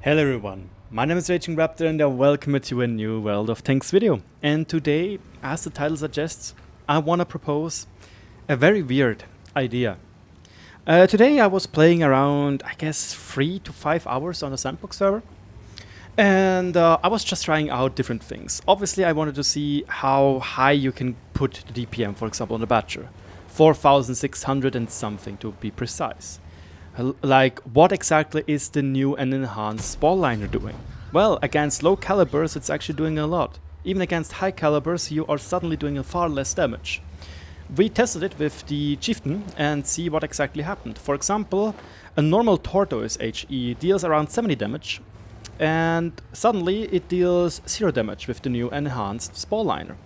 Hello everyone, my name is RagingRaptor and I welcome you to a new World of Tanks video. And today, as the title suggests, I want to propose a very weird idea. Today I was playing around, I guess, 3 to 5 hours on a Sandbox server. And I was just trying out different things. Obviously I wanted to see how high you can put the DPM, for example, on the Badger. 4,600 and something to be precise. Like, what exactly is the new and enhanced ball liner doing? Well, against low calibers it's actually doing a lot. Even against high calibers you are suddenly doing a far less damage. We tested it with the Chieftain and see what exactly happened. For example, a normal Tortoise HE deals around 70 damage, and suddenly it deals 0 damage with the new enhanced ball liner.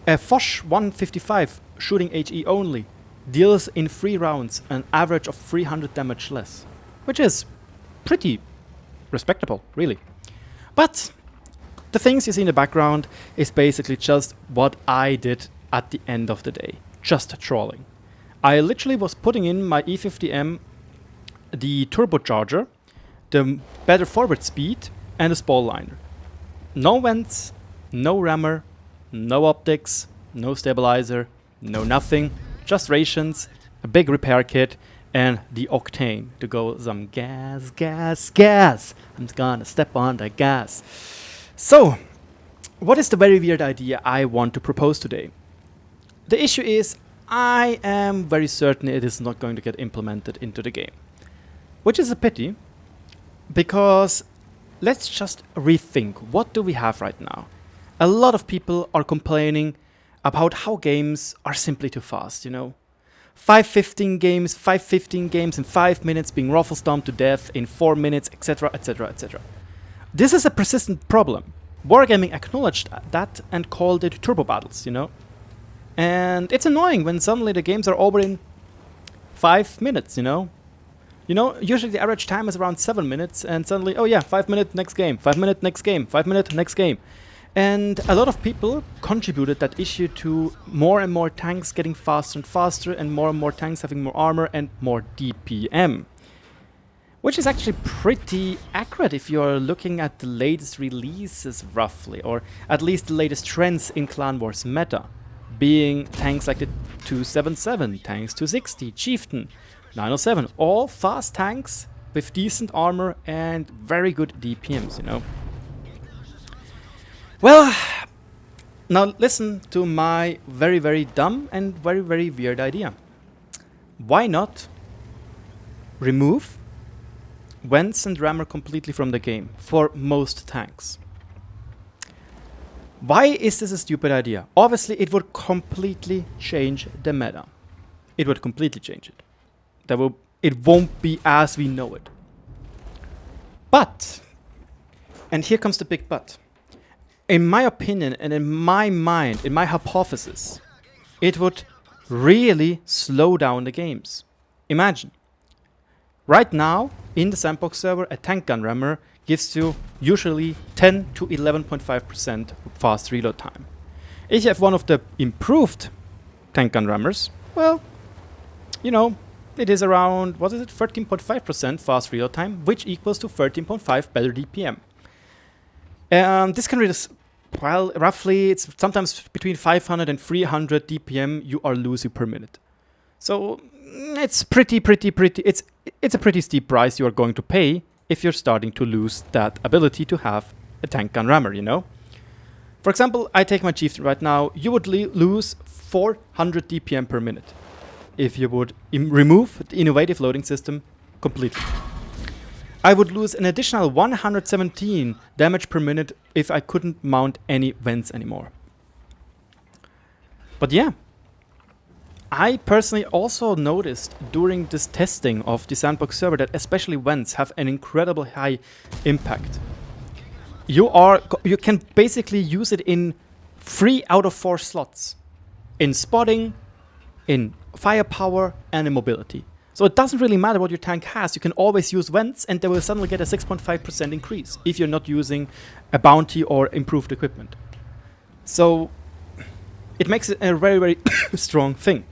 A Foch 155 shooting HE only deals in 3 rounds an average of 300 damage less, which is pretty respectable, really. But the things you see in the background is basically just what I did at the end of the day, just trolling. I literally was putting in my E50M, the turbocharger, the better forward speed, and a ball liner. No vents, no rammer, no optics, no stabilizer, no nothing. Just rations, a big repair kit, and the octane to go some gas. I'm gonna step on the gas. So, what is the very weird idea I want to propose today? The issue is, I am very certain it is not going to get implemented into the game. Which is a pity, because let's just rethink, what do we have right now? A lot of people are complaining about how games are simply too fast, you know? 515 games in 5 minutes being raffle stomped to death in 4 minutes, etc, etc, etc. This is a persistent problem. Wargaming acknowledged that and called it turbo battles, you know? And it's annoying when suddenly the games are over in 5 minutes, you know? Usually the average time is around 7 minutes, and suddenly, oh yeah, 5 minute next game, 5 minute next game, 5 minute next game. And a lot of people contributed that issue to more and more tanks getting faster and faster, and more tanks having more armor and more DPM. Which is actually pretty accurate if you're looking at the latest releases roughly, or at least the latest trends in Clan Wars meta. Being tanks like the 277, tanks 260, Chieftain, 907, all fast tanks with decent armor and very good DPMs, you know. Well, now listen to my very, very dumb and very, very weird idea. Why not remove vents and rammer completely from the game for most tanks? Why is this a stupid idea? Obviously, it would completely change the meta. It would completely change it. It won't be as we know it. But, and here comes the big but. In my opinion and in my mind, in my hypothesis, it would really slow down the games. Imagine, right now in the Sandbox server, a tank gun rammer gives you usually 10 to 11.5% fast reload time. If you have one of the improved tank gun rammers, well, you know, it is around, 13.5% fast reload time, which equals to 13.5 better DPM. This can reduce, well, roughly, it's sometimes between 500 and 300 DPM you are losing per minute. So it's it's a pretty steep price you are going to pay if you're starting to lose that ability to have a tank gun rammer, you know? For example, I take my Chieftain right now, you would lose 400 DPM per minute if you would remove the innovative loading system completely. I would lose an additional 117 damage per minute if I couldn't mount any vents anymore. But yeah, I personally also noticed during this testing of the Sandbox server that especially vents have an incredibly high impact. You can basically use it in 3 out of 4 slots. In spotting, in firepower, and in mobility. So it doesn't really matter what your tank has, you can always use vents and they will suddenly get a 6.5% increase if you're not using a bounty or improved equipment. So it makes it a very, very strong thing.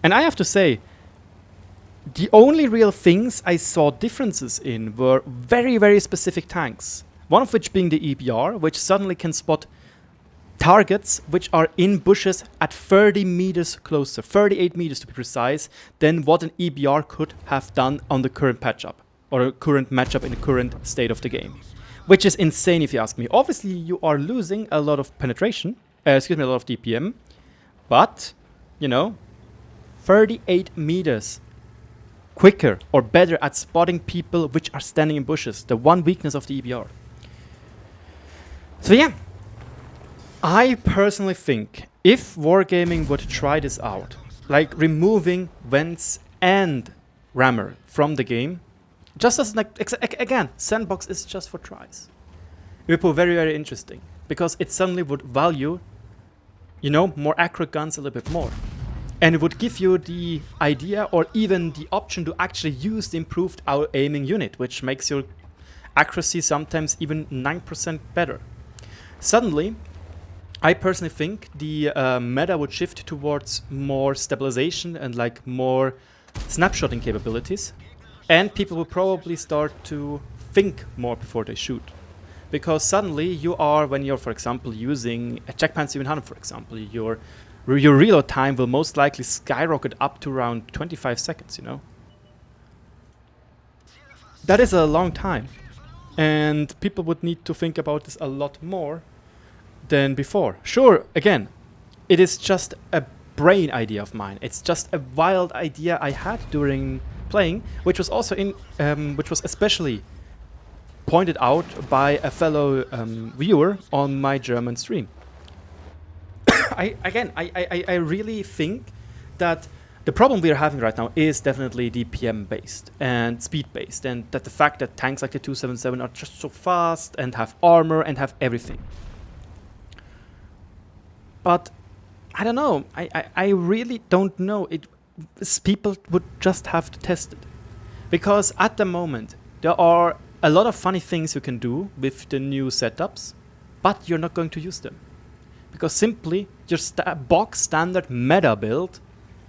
And I have to say, The only real things I saw differences in were very, very specific tanks. One of which being the EBR, which suddenly can spot targets which are in bushes at 30 meters closer, 38 meters to be precise, than what an EBR could have done on the current patch-up, or a current matchup in the current state of the game. Which is insane if you ask me. Obviously, you are losing a lot of penetration, a lot of DPM, but, you know, 38 meters quicker or better at spotting people which are standing in bushes. The one weakness of the EBR. So yeah, I personally think if Wargaming would try this out, like removing Vents and Rammer from the game, just as like, again, Sandbox is just for tries. It would be very, very interesting, because it suddenly would value, you know, more accurate guns a little bit more. And it would give you the idea or even the option to actually use the improved aiming unit, which makes your accuracy sometimes even 9% better. Suddenly, I personally think the meta would shift towards more stabilization and like more snapshotting capabilities. And people will probably start to think more before they shoot. Because suddenly you are, when you're, for example, using a Checkpoint 700, for example, your reload time will most likely skyrocket up to around 25 seconds, you know? That is a long time. And people would need to think about this a lot more than before. Sure, again, it is just a brain idea of mine. It's just a wild idea I had during playing, which was also which was especially pointed out by a fellow viewer on my German stream. I really think that the problem we are having right now is definitely DPM based and speed based, and that the fact that tanks like the 277 are just so fast and have armor and have everything. But I don't know. I really don't know. People would just have to test it, because at the moment there are a lot of funny things you can do with the new setups, but you're not going to use them. Because simply your box standard meta build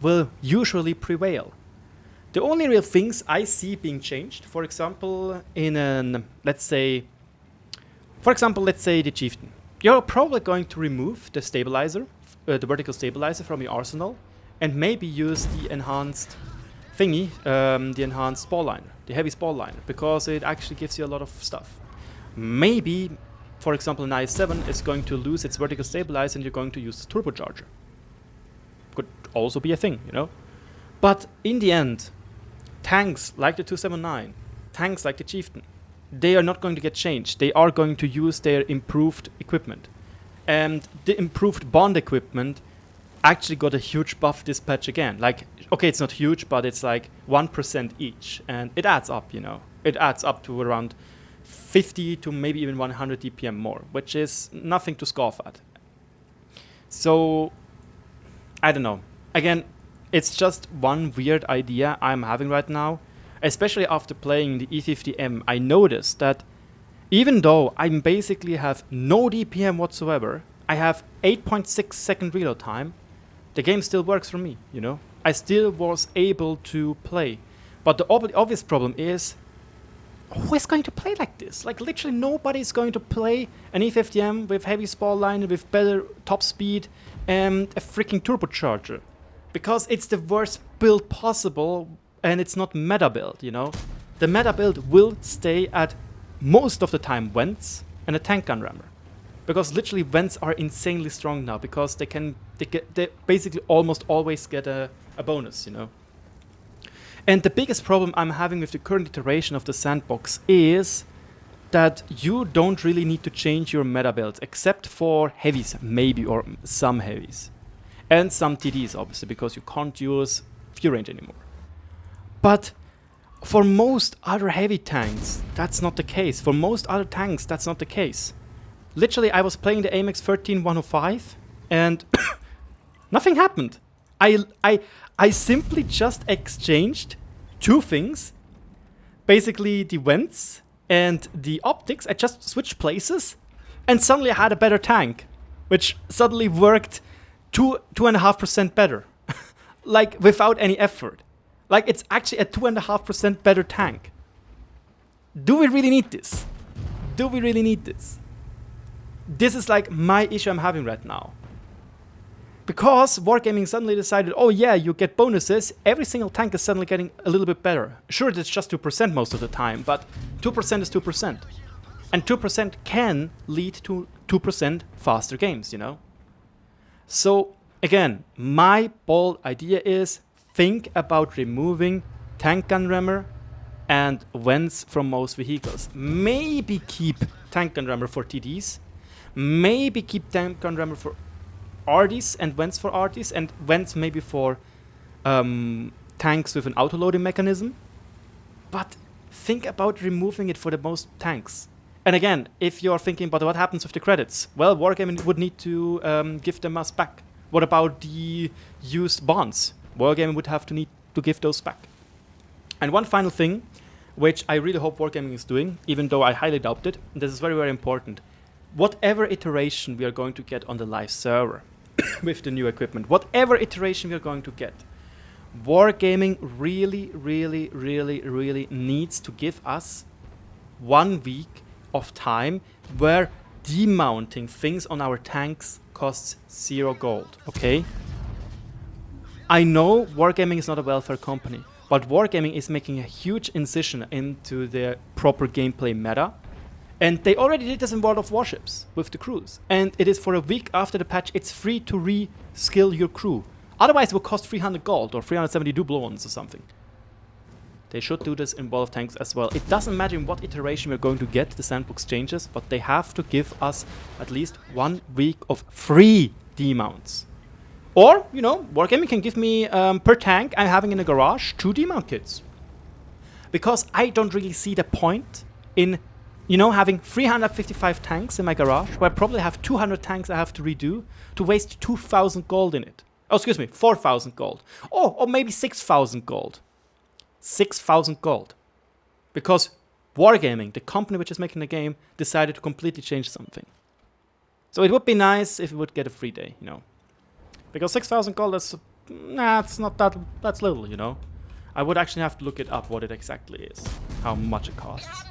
will usually prevail. The only real things I see being changed, for example, in an, let's say the Chieftain. You're probably going to remove the stabilizer, the vertical stabilizer from your arsenal, and maybe use the enhanced thingy, the enhanced spore liner, the heavy spore liner, because it actually gives you a lot of stuff. Maybe, for example, an IS-7 is going to lose its vertical stabilizer and you're going to use the turbocharger. Could also be a thing, you know? But in the end, tanks like the 279, tanks like the Chieftain, they are not going to get changed. They are going to use their improved equipment. And the improved bond equipment actually got a huge buff this patch again. Like, okay, it's not huge, but it's like 1% each. And it adds up, you know? It adds up to around 50 to maybe even 100 DPM more, which is nothing to scoff at. So, I don't know. Again, it's just one weird idea I'm having right now. Especially after playing the E50M, I noticed that even though I basically have no DPM whatsoever, I have 8.6 second reload time, the game still works for me, you know? I still was able to play. But the obvious problem is, who is going to play like this? Like, literally nobody's going to play an E50M with heavy spore line, with better top speed, and a freaking turbocharger. Because it's the worst build possible, and it's not meta build, you know? The meta build will stay at most of the time Vents and a tank gun rammer. Because literally Vents are insanely strong now, because they basically almost always get a bonus, you know? And the biggest problem I'm having with the current iteration of the Sandbox is that you don't really need to change your meta builds, except for heavies, maybe, or some heavies. And some TDs, obviously, because you can't use view range anymore. But for most other heavy tanks, that's not the case. For most other tanks, that's not the case. Literally, I was playing the AMX 13105, and nothing happened. I simply just exchanged two things. Basically, the vents and the optics. I just switched places, and suddenly I had a better tank, which suddenly worked 2.5% better. Like, without any effort. Like, it's actually a 2.5% better tank. Do we really need this? Do we really need this? This is like my issue I'm having right now. Because Wargaming suddenly decided, oh yeah, you get bonuses, every single tank is suddenly getting a little bit better. Sure, it's just 2% most of the time, but 2% is 2%. And 2% can lead to 2% faster games, you know? So, again, my bold idea is think about removing tank gun rammer and vents from most vehicles. Maybe keep tank gun rammer for TDs. Maybe keep tank gun rammer for RDs and vents for RDs, and vents maybe for tanks with an auto-loading mechanism. But think about removing it for the most tanks. And again, if you're thinking about what happens with the credits, well, Wargaming would need to give them us back. What about the used bonds? Wargaming would have to need to give those back. And one final thing, which I really hope Wargaming is doing, even though I highly doubt it, and this is very, very important. Whatever iteration we are going to get on the live server with the new equipment, whatever iteration we are going to get, Wargaming really, really, really, really needs to give us 1 week of time where demounting things on our tanks costs 0 gold, okay? I know Wargaming is not a welfare company, but Wargaming is making a huge incision into their proper gameplay meta. And they already did this in World of Warships with the crews. And it is for a week after the patch, it's free to re-skill your crew. Otherwise it will cost 300 gold or 370 doubloons or something. They should do this in World of Tanks as well. It doesn't matter in what iteration we're going to get the Sandbox changes, but they have to give us at least 1 week of free demounts. Or, you know, Wargaming can give me, per tank I'm having in the garage, 2 demount kits. Because I don't really see the point in, you know, having 355 tanks in my garage, where I probably have 200 tanks I have to redo, to waste 2,000 gold in it. Oh, excuse me, 4,000 gold. Oh, or maybe 6,000 gold. 6,000 gold. Because Wargaming, the company which is making the game, decided to completely change something. So it would be nice if we would get a free day, you know. Because 6,000 gold, that's not that, that's little, you know. I would actually have to look it up what it exactly is, how much it costs.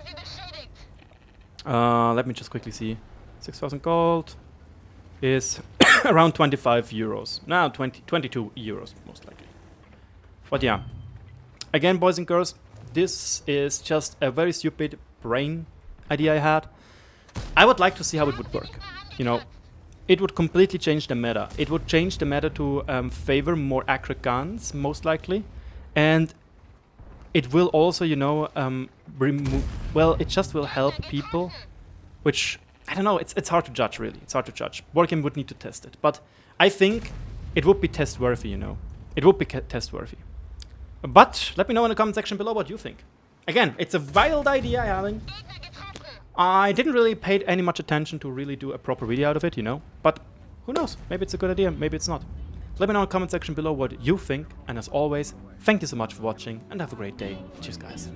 Let me just quickly see. 6,000 gold is around 25 euros. No, 22 euros, most likely. But yeah. Again, boys and girls, this is just a very stupid brain idea I had. I would like to see how it would work. You know, it would completely change the meta. It would change the meta to favor more accurate guns, most likely. And it will also, you know, well, it just will help people, which, I don't know, it's hard to judge, really. It's hard to judge. Wargaming would need to test it. But I think it would be test-worthy, you know. It would be test-worthy. But let me know in the comment section below what you think. Again, it's a wild idea I'm having. I didn't really pay any much attention to really do a proper video out of it, you know. But who knows? Maybe it's a good idea, maybe it's not. Let me know in the comment section below what you think. And as always, thank you so much for watching and have a great day. Cheers, guys.